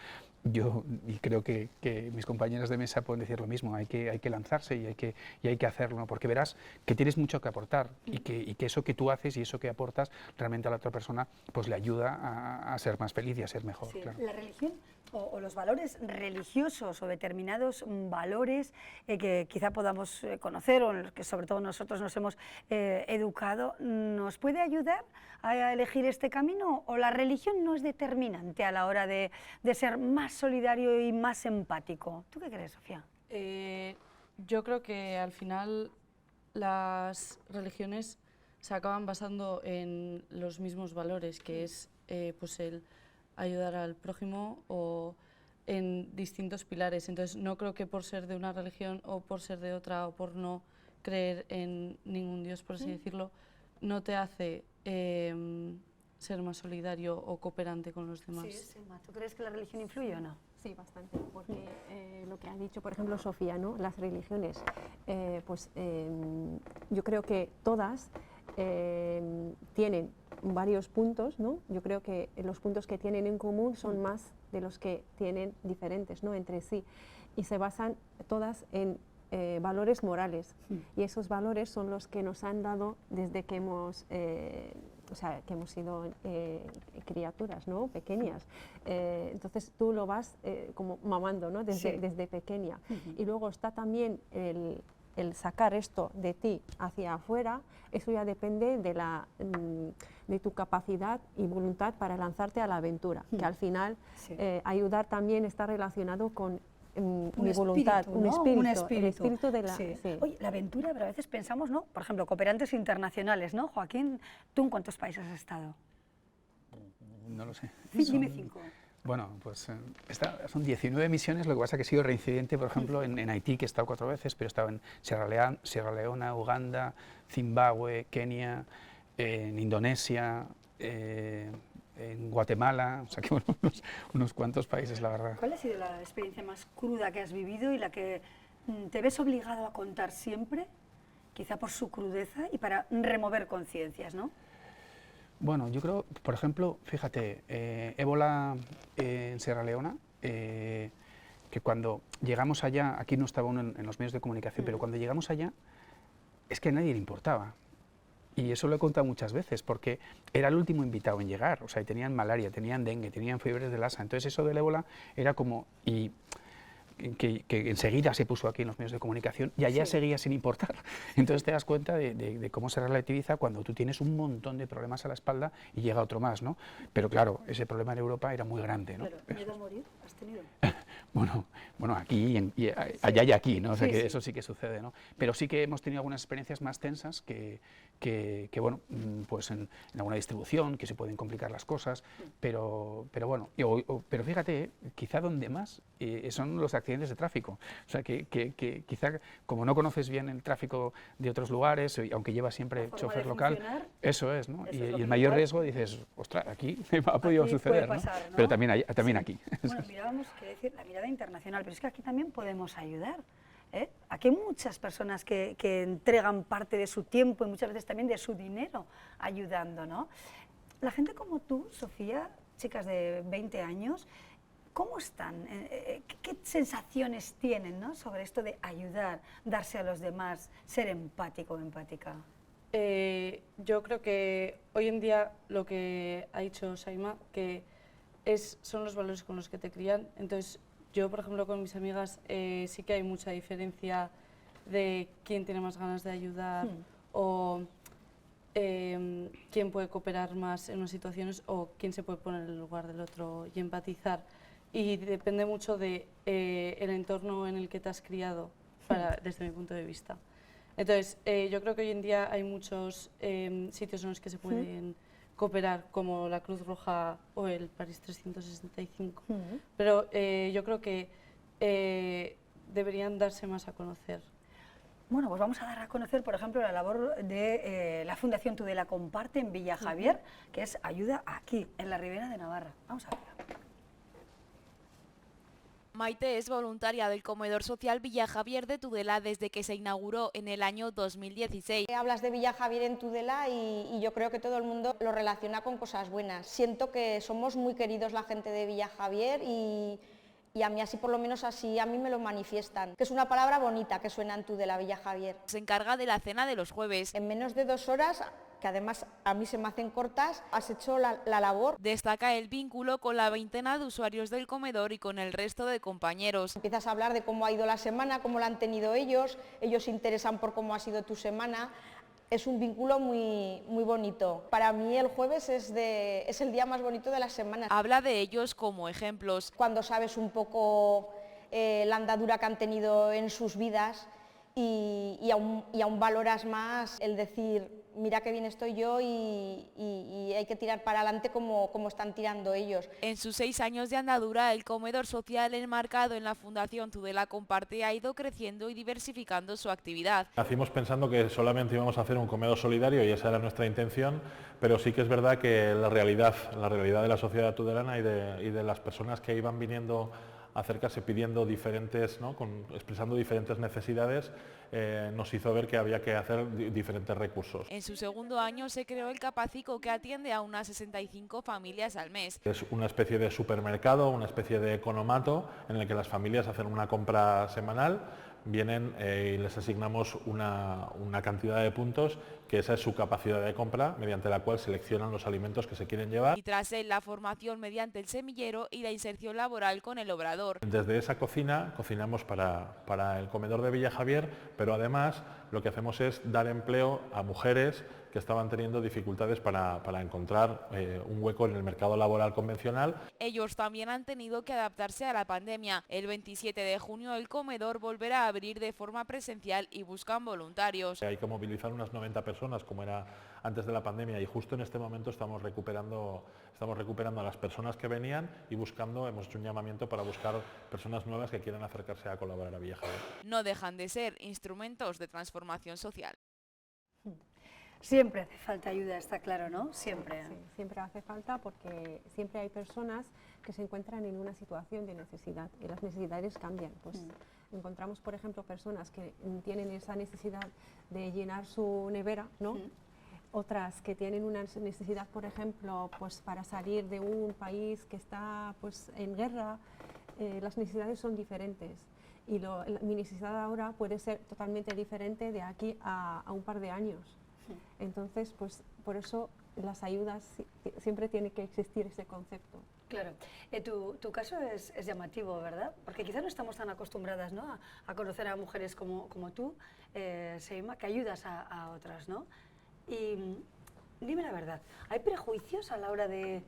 Y creo que mis compañeras de mesa pueden decir lo mismo, hay que lanzarse y hay que hacerlo, ¿no? Porque verás que tienes mucho que aportar y que eso que tú haces y eso que aportas realmente a la otra persona pues le ayuda a ser más feliz y a ser mejor. Sí, claro. ¿La religión o los valores religiosos o determinados valores que quizá podamos conocer o en los que sobre todo nosotros nos hemos educado, ¿nos puede ayudar a elegir este camino o la religión no es determinante a la hora de ser más solidario y más empático? ¿Tú qué crees, Sofía? Yo creo que al final las religiones se acaban basando en los mismos valores, que es pues el ayudar al prójimo o en distintos pilares. Entonces no creo que por ser de una religión o por ser de otra o por no creer en ningún Dios, por así decirlo, no te hace ser más solidario o cooperante con los demás. Sí, ¿tú crees que la religión influye o no? Sí, bastante, porque lo que ha dicho, por ejemplo, Sofía, ¿no? Las religiones, yo creo que todas tienen varios puntos, ¿no? Yo creo que los puntos que tienen en común son más de los que tienen diferentes, ¿no? Entre sí, y se basan todas en valores morales, y esos valores son los que nos han dado desde que hemos sido criaturas, ¿no? Pequeñas. Entonces tú lo vas como mamando, ¿no? Desde pequeña. Y luego está también el sacar esto de ti hacia afuera. Eso ya depende de tu capacidad y voluntad para lanzarte a la aventura, que al final ayudar también está relacionado con mi voluntad, ¿no? un El espíritu de la... Sí. Oye, la aventura, pero a veces pensamos, ¿no? Por ejemplo, cooperantes internacionales, ¿no? Joaquín, ¿tú en cuántos países has estado? No lo sé. Dime 5. Bueno, pues son 19 misiones, lo que pasa es que he sido reincidente, por ejemplo, en Haití, que he estado 4 veces, pero he estado en Sierra Leona, Uganda, Zimbabue, Kenia, en Indonesia, en Guatemala, o sea que unos cuantos países, la verdad. ¿Cuál ha sido la experiencia más cruda que has vivido y la que te ves obligado a contar siempre, quizá por su crudeza y para remover conciencias, ¿no? Bueno, yo creo, por ejemplo, fíjate, ébola en Sierra Leona, que cuando llegamos allá, aquí no estaba uno en los medios de comunicación, pero cuando llegamos allá, es que a nadie le importaba. Y eso lo he contado muchas veces, porque era el último invitado en llegar, o sea, y tenían malaria, tenían dengue, tenían fiebres de Lassa, entonces eso del ébola era como... Que enseguida se puso aquí en los medios de comunicación y allá seguía sin importar. Entonces te das cuenta de cómo se relativiza cuando tú tienes un montón de problemas a la espalda y llega otro más, ¿no? Pero claro, ese problema en Europa era muy grande, ¿no? ¿Pero miedo a morir has tenido? Bueno, aquí y allá y aquí, ¿no? O sea, que eso sí que sucede, ¿no? Pero sí que hemos tenido algunas experiencias más tensas que bueno, pues en alguna distribución, que se pueden complicar las cosas, pero bueno, pero fíjate, quizá donde más son los accidentes de tráfico. O sea, que quizá como no conoces bien el tráfico de otros lugares, aunque llevas siempre chofer local, eso es, ¿no? Y el mayor riesgo dices, ostras, aquí ha podido suceder, pasar, ¿no? Pero también aquí. Bueno, mirábamos, quiero decir, la mirada internacional, pero es que aquí también podemos ayudar. Aquí hay muchas personas que entregan parte de su tiempo y muchas veces también de su dinero ayudando, ¿no? La gente como tú, Sofía, chicas de 20 años, ¿cómo están? ¿Qué sensaciones tienen, ¿no? Sobre esto de ayudar, darse a los demás, ser empático o empática? Yo creo que hoy en día lo que ha dicho Saima, que son los valores con los que te crían. Entonces, yo, por ejemplo, con mis amigas sí que hay mucha diferencia de quién tiene más ganas de ayudar o quién puede cooperar más en unas situaciones o quién se puede poner en el lugar del otro y empatizar. Y depende mucho de el entorno en el que te has criado, desde mi punto de vista. Entonces, yo creo que hoy en día hay muchos sitios en los que se pueden cooperar, como la Cruz Roja o el París 365. Pero yo creo que deberían darse más a conocer. Bueno, pues vamos a dar a conocer, por ejemplo, la labor de la Fundación Tudela Comparte en Villa Javier, que es ayuda aquí, en la Ribera de Navarra. Vamos a verla. Maite es voluntaria del Comedor Social Villa Javier de Tudela desde que se inauguró en el año 2016. Hablas de Villa Javier en Tudela y yo creo que todo el mundo lo relaciona con cosas buenas. Siento que somos muy queridos la gente de Villa Javier y a mí así, por lo menos así, a mí me lo manifiestan. Que es una palabra bonita que suena en Tudela, Villa Javier. Se encarga de la cena de los jueves. En menos de 2 horas que además a mí se me hacen cortas, has hecho la labor. Destaca el vínculo con la veintena de usuarios del comedor y con el resto de compañeros. Empiezas a hablar de cómo ha ido la semana, cómo la han tenido ellos se interesan por cómo ha sido tu semana. Es un vínculo muy bonito. Para mí el jueves es el día más bonito de la semana. Habla de ellos como ejemplos. Cuando sabes un poco la andadura que han tenido en sus vidas y aún valoras más el decir, mira qué bien estoy yo y hay que tirar para adelante como están tirando ellos. En sus 6 años de andadura, el comedor social enmarcado en la Fundación Tudela Comparte ha ido creciendo y diversificando su actividad. Nacimos pensando que solamente íbamos a hacer un comedor solidario y esa era nuestra intención, pero sí que es verdad que la realidad de la sociedad tudelana y de las personas que iban viniendo a acercarse pidiendo diferentes, ¿no? Expresando diferentes necesidades, nos hizo ver que había que hacer diferentes recursos. En su segundo año se creó el Capacico, que atiende a unas 65 familias al mes. Es una especie de supermercado, una especie de economato en el que las familias hacen una compra semanal, vienen y les asignamos una cantidad de puntos, que esa es su capacidad de compra, mediante la cual seleccionan los alimentos que se quieren llevar. Y tras él, la formación mediante el semillero y la inserción laboral con el obrador. Desde esa cocina cocinamos para el comedor de Villajavier, pero además lo que hacemos es dar empleo a mujeres que estaban teniendo dificultades para encontrar un hueco en el mercado laboral convencional. Ellos también han tenido que adaptarse a la pandemia. El 27 de junio el comedor volverá a abrir de forma presencial y buscan voluntarios. Hay que movilizar unas 90 personas como era antes de la pandemia y justo en este momento estamos recuperando a las personas que venían y hemos hecho un llamamiento para buscar personas nuevas que quieran acercarse a colaborar a Villajavier. No dejan de ser instrumentos de transformación social. Siempre hace falta ayuda, está claro, ¿no? Siempre. Sí, siempre hace falta porque siempre hay personas que se encuentran en una situación de necesidad y las necesidades cambian. Pues encontramos, por ejemplo, personas que tienen esa necesidad de llenar su nevera, ¿no? Otras que tienen una necesidad, por ejemplo, pues para salir de un país que está pues en guerra. Las necesidades son diferentes. Y mi necesidad ahora puede ser totalmente diferente de aquí a un par de años. Entonces, pues por eso las ayudas siempre tiene que existir ese concepto. Claro. Tu caso es llamativo, ¿verdad? Porque quizás no estamos tan acostumbradas, ¿no? a conocer a mujeres como tú, Seima, que ayudas a otras, ¿no? Y dime la verdad, ¿hay prejuicios a la hora de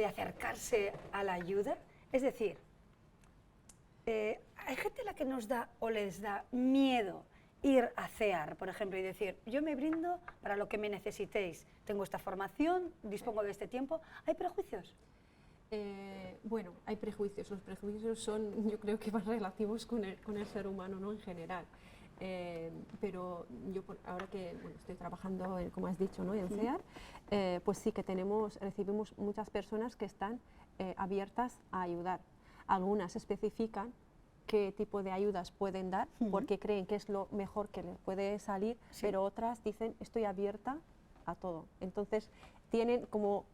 acercarse a la ayuda? Es decir, ¿hay gente a la que nos da o les da miedo ir a CEAR, por ejemplo, y decir, yo me brindo para lo que me necesitéis, tengo esta formación, dispongo de este tiempo? ¿Hay prejuicios? Bueno, hay prejuicios. Los prejuicios son, yo creo que van relativos con el ser humano, ¿no? En general. Pero yo ahora que estoy trabajando, como has dicho, ¿no? En CEAR, pues sí que recibimos muchas personas que están abiertas a ayudar. Algunas especifican qué tipo de ayudas pueden dar, porque creen que es lo mejor que les puede salir, pero otras dicen, estoy abierta a todo. Entonces, tienen como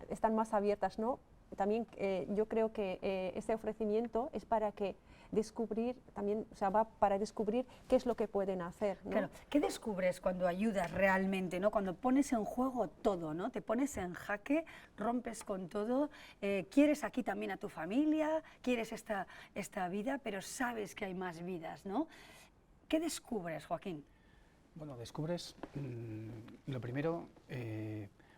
están más abiertas, ¿no? También yo creo que ese ofrecimiento es para para descubrir qué es lo que pueden hacer, ¿no? Claro. ¿Qué descubres cuando ayudas realmente, ¿no? Cuando pones en juego todo, ¿no? Te pones en jaque, rompes con todo, quieres aquí también a tu familia, quieres esta vida, pero sabes que hay más vidas, ¿no? ¿Qué descubres, Joaquín? Bueno, descubres, lo primero,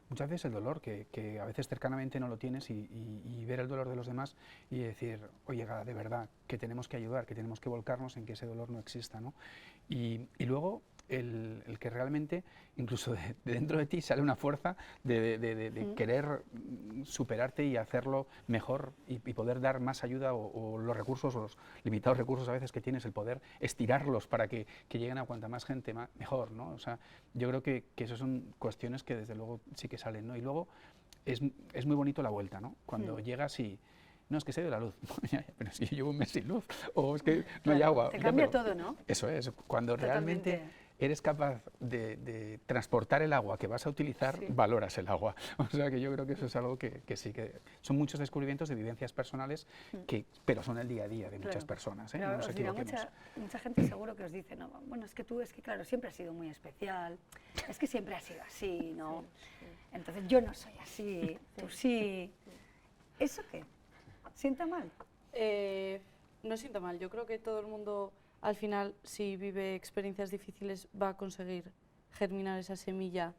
muchas veces el dolor, que a veces cercanamente no lo tienes y ver el dolor de los demás y decir, oye, de verdad, que tenemos que ayudar, que tenemos que volcarnos en que ese dolor no exista, ¿no? Y luego el que realmente, incluso de dentro de ti, sale una fuerza de querer superarte y hacerlo mejor y poder dar más ayuda o los recursos, o los limitados recursos a veces que tienes, el poder estirarlos para que lleguen a cuanta más gente mejor, ¿no? O sea, yo creo que esas son cuestiones que desde luego sí que salen, ¿no? Y luego es muy bonito la vuelta, ¿no? Cuando llegas y no, es que se ha ido la luz, pero si yo llevo un mes sin luz, o es que no hay agua. Te cambia todo, ¿no? Eso es, cuando realmente eres capaz de transportar el agua que vas a utilizar, valoras el agua. O sea que yo creo que eso es algo que sí, que son muchos descubrimientos de vivencias personales, pero son el día a día de muchas personas, ¿eh? No nos equivoquemos. Mucha gente seguro que os dice, no, bueno, es que tú, claro, siempre has sido muy especial, es que siempre has sido así, ¿no? Entonces yo no soy así, tú sí. ¿Eso qué? ¿Sienta mal? No sienta mal, yo creo que todo el mundo al final, si vive experiencias difíciles, va a conseguir germinar esa semilla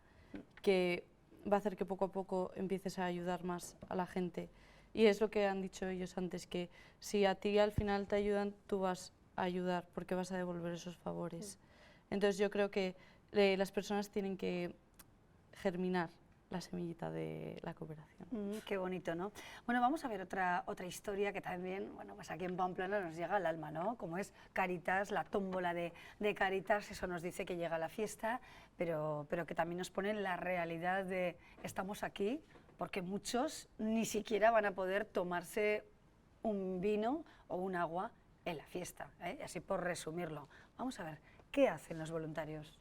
que va a hacer que poco a poco empieces a ayudar más a la gente. Y es lo que han dicho ellos antes, que si a ti al final te ayudan, tú vas a ayudar porque vas a devolver esos favores. Entonces yo creo que las personas tienen que germinar la semillita de la cooperación. Qué bonito, ¿no? Bueno, vamos a ver otra historia que también, bueno, pues aquí en Pamplona nos llega al alma, ¿no? Como es Cáritas, la tómbola de Cáritas, eso nos dice que llega la fiesta, pero que también nos pone en la realidad de estamos aquí porque muchos ni siquiera van a poder tomarse un vino o un agua en la fiesta, ¿eh? Así por resumirlo. Vamos a ver, ¿qué hacen los voluntarios?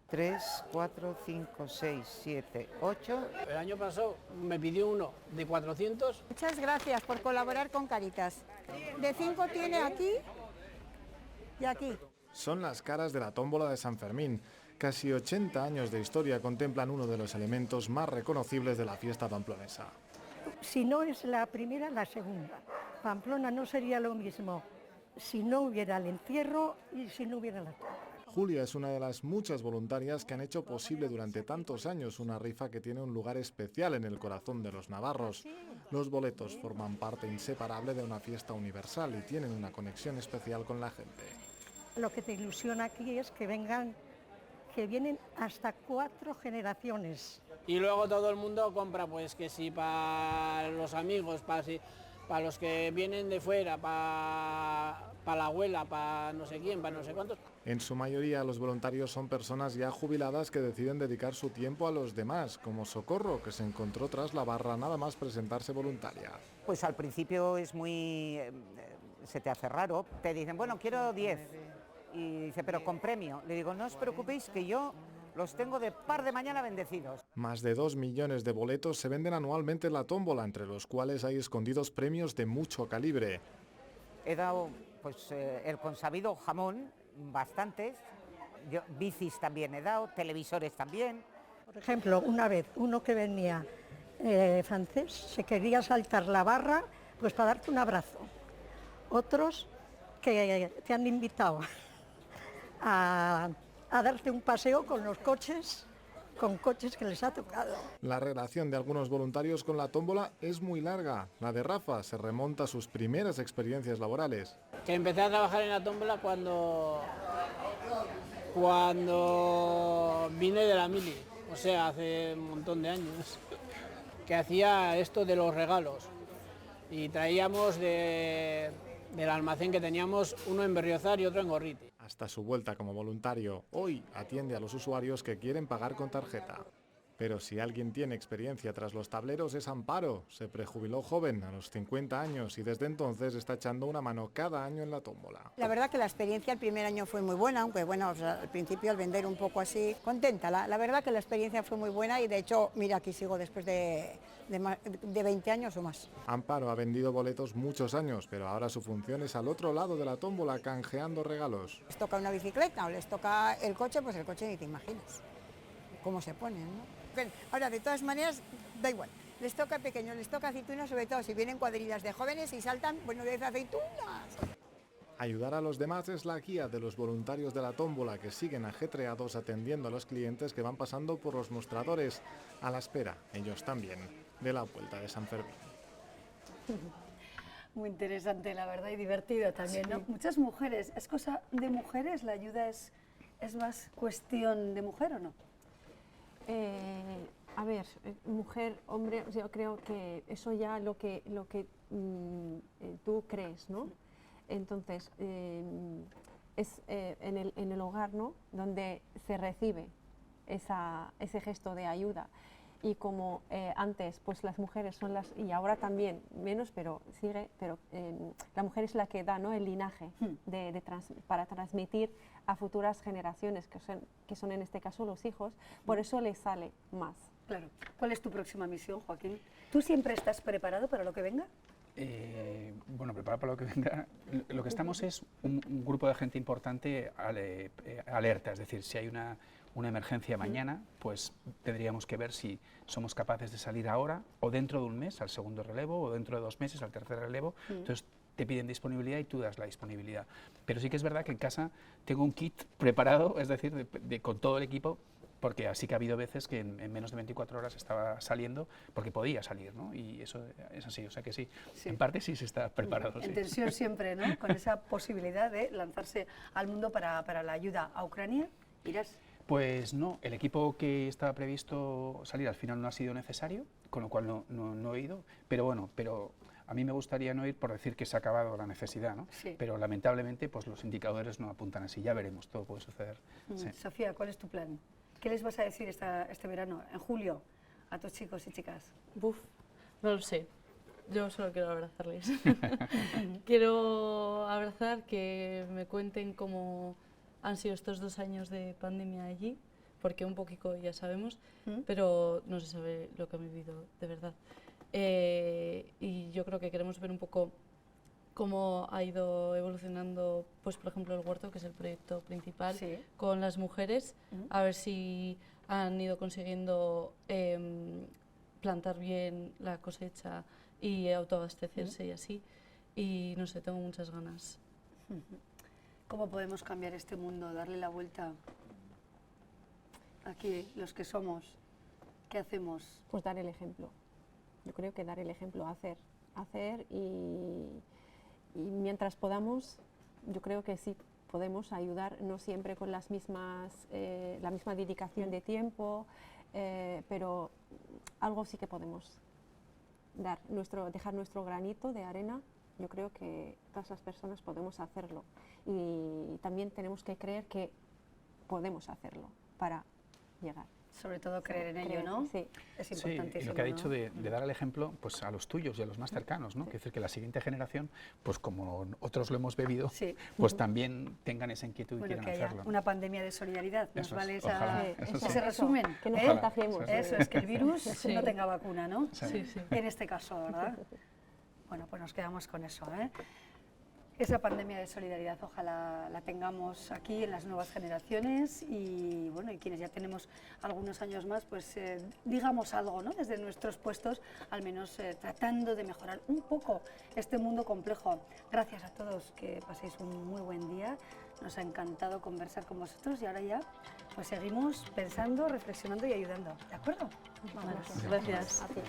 3, 4, 5, 6, 7, 8. El año pasado me pidió uno de 400. Muchas gracias por colaborar con Cáritas. De 5 tiene aquí y aquí. Son las caras de la tómbola de San Fermín. Casi 80 años de historia contemplan uno de los elementos más reconocibles de la fiesta pamplonesa. Si no es la primera, la segunda. Pamplona no sería lo mismo si no hubiera el entierro y si no hubiera la tómbola. Julia es una de las muchas voluntarias que han hecho posible durante tantos años una rifa que tiene un lugar especial en el corazón de los navarros. Los boletos forman parte inseparable de una fiesta universal y tienen una conexión especial con la gente. Lo que te ilusiona aquí es que vienen hasta 4 generaciones. Y luego todo el mundo compra, pues que sí, para los amigos, para los que vienen de fuera, para la abuela, para no sé quién, para no sé cuántos. En su mayoría los voluntarios son personas ya jubiladas que deciden dedicar su tiempo a los demás, como Socorro, que se encontró tras la barra nada más presentarse voluntaria. Pues al principio es muy... se te hace raro, te dicen, bueno, quiero 10, y dice, pero con premio. Le digo, no os preocupéis que yo los tengo de par de mañana bendecidos. Más de 2 millones de boletos se venden anualmente en la tómbola, entre los cuales hay escondidos premios de mucho calibre. He dado pues el consabido jamón, bastantes, bicis también he dado, televisores también. Por ejemplo, una vez uno que venía francés se quería saltar la barra pues para darte un abrazo. Otros que te han invitado a darte un paseo con los coches, con coches que les ha tocado. La relación de algunos voluntarios con la tómbola es muy larga. La de Rafa se remonta a sus primeras experiencias laborales. Que empecé a trabajar en la tómbola cuando vine de la mili, o sea, hace un montón de años, que hacía esto de los regalos. Y traíamos del almacén que teníamos uno en Berriozar y otro en Gorriti. Hasta su vuelta como voluntario, hoy atiende a los usuarios que quieren pagar con tarjeta. Pero si alguien tiene experiencia tras los tableros es Amparo. Se prejubiló joven, a los 50 años, y desde entonces está echando una mano cada año en la tómbola. La verdad que la experiencia el primer año fue muy buena, aunque bueno, o sea, al principio al vender un poco así, contenta. La verdad que la experiencia fue muy buena y de hecho, mira, aquí sigo después de 20 años o más. Amparo ha vendido boletos muchos años, pero ahora su función es al otro lado de la tómbola, canjeando regalos. Les toca una bicicleta o les toca el coche, pues el coche ni te imaginas cómo se ponen, ¿no? Ahora, de todas maneras, da igual. Les toca pequeño, les toca aceitunas, sobre todo si vienen cuadrillas de jóvenes y saltan, bueno, de aceitunas. Ayudar a los demás es la guía de los voluntarios de la tómbola, que siguen ajetreados atendiendo a los clientes que van pasando por los mostradores, a la espera, ellos también, de la vuelta de San Fermín. Muy interesante, la verdad, y divertido también, ¿no? Muchas mujeres, ¿es cosa de mujeres? ¿La ayuda es más cuestión de mujer o no? A ver, mujer, hombre, yo creo que eso ya lo que tú crees, ¿no? Entonces, es en el hogar, ¿no?, donde se recibe ese gesto de ayuda. y como antes pues las mujeres son las, y ahora también menos, pero sigue, pero la mujer es la que da, ¿no?, el linaje para transmitir a futuras generaciones, que son en este caso los hijos, por eso les sale más. Claro. ¿Cuál es tu próxima misión, Joaquín? ¿Tú siempre estás preparado para lo que venga? Bueno, preparado para lo que venga. Lo que estamos es un grupo de gente importante alerta, es decir, si hay una emergencia mañana, pues tendríamos que ver si somos capaces de salir ahora o dentro de un mes al segundo relevo o dentro de 2 meses al tercer relevo. Entonces te piden disponibilidad y tú das la disponibilidad. Pero sí que es verdad que en casa tengo un kit preparado, es decir, con todo el equipo, porque así que ha habido veces que en menos de 24 horas estaba saliendo porque podía salir, ¿no? Y eso es así, o sea que sí, en parte sí se está preparado. En tensión siempre, ¿no? Con esa posibilidad de lanzarse al mundo para la ayuda a Ucrania. ¿Irás? Pues no, el equipo que estaba previsto salir al final no ha sido necesario, con lo cual no he ido, pero bueno, a mí me gustaría no ir por decir que se ha acabado la necesidad, ¿no? Sí. Pero lamentablemente pues los indicadores no apuntan así, ya veremos, todo puede suceder. Sí. Sofía, ¿cuál es tu plan? ¿Qué les vas a decir este verano, en julio, a tus chicos y chicas? Buf, no lo sé. Yo solo quiero abrazarles. Quiero abrazar, que me cuenten cómo han sido estos 2 años de pandemia allí, porque un poquito ya sabemos, pero no se sabe lo que han vivido de verdad. Y yo creo que queremos ver un poco cómo ha ido evolucionando, pues por ejemplo el huerto, que es el proyecto principal, con las mujeres, a ver si han ido consiguiendo plantar bien la cosecha y autoabastecerse y así, y no sé, tengo muchas ganas. ¿Cómo podemos cambiar este mundo, darle la vuelta? Aquí, los que somos, ¿qué hacemos? Pues dar el ejemplo. Yo creo que dar el ejemplo, hacer y mientras podamos, yo creo que sí podemos ayudar, no siempre con la misma dedicación de tiempo, pero algo sí que podemos dar, dejar nuestro granito de arena. Yo creo que todas las personas podemos hacerlo y también tenemos que creer que podemos hacerlo para llegar. Sobre todo creer en ello, ¿no? Sí. Es importantísimo. Sí, y lo que ha dicho ¿no? de dar el ejemplo pues, a los tuyos y a los más cercanos, ¿no? Sí. Es decir, que la siguiente generación, pues como otros lo hemos bebido, pues también tengan esa inquietud y quieran que haya hacerlo. una pandemia de solidaridad. Nos vale ese resumen. resumen. Que nos contagiemos. Eso es, que el virus no tenga vacuna, ¿no? Sí. En este caso, ¿verdad? Bueno, pues nos quedamos con eso, ¿eh? Esa pandemia de solidaridad ojalá la tengamos aquí en las nuevas generaciones y bueno, y quienes ya tenemos algunos años más, pues digamos algo, ¿no? Desde nuestros puestos, al menos tratando de mejorar un poco este mundo complejo. Gracias a todos, que paséis un muy buen día. Nos ha encantado conversar con vosotros y ahora ya pues seguimos pensando, reflexionando y ayudando. ¿De acuerdo? Gracias. A ti.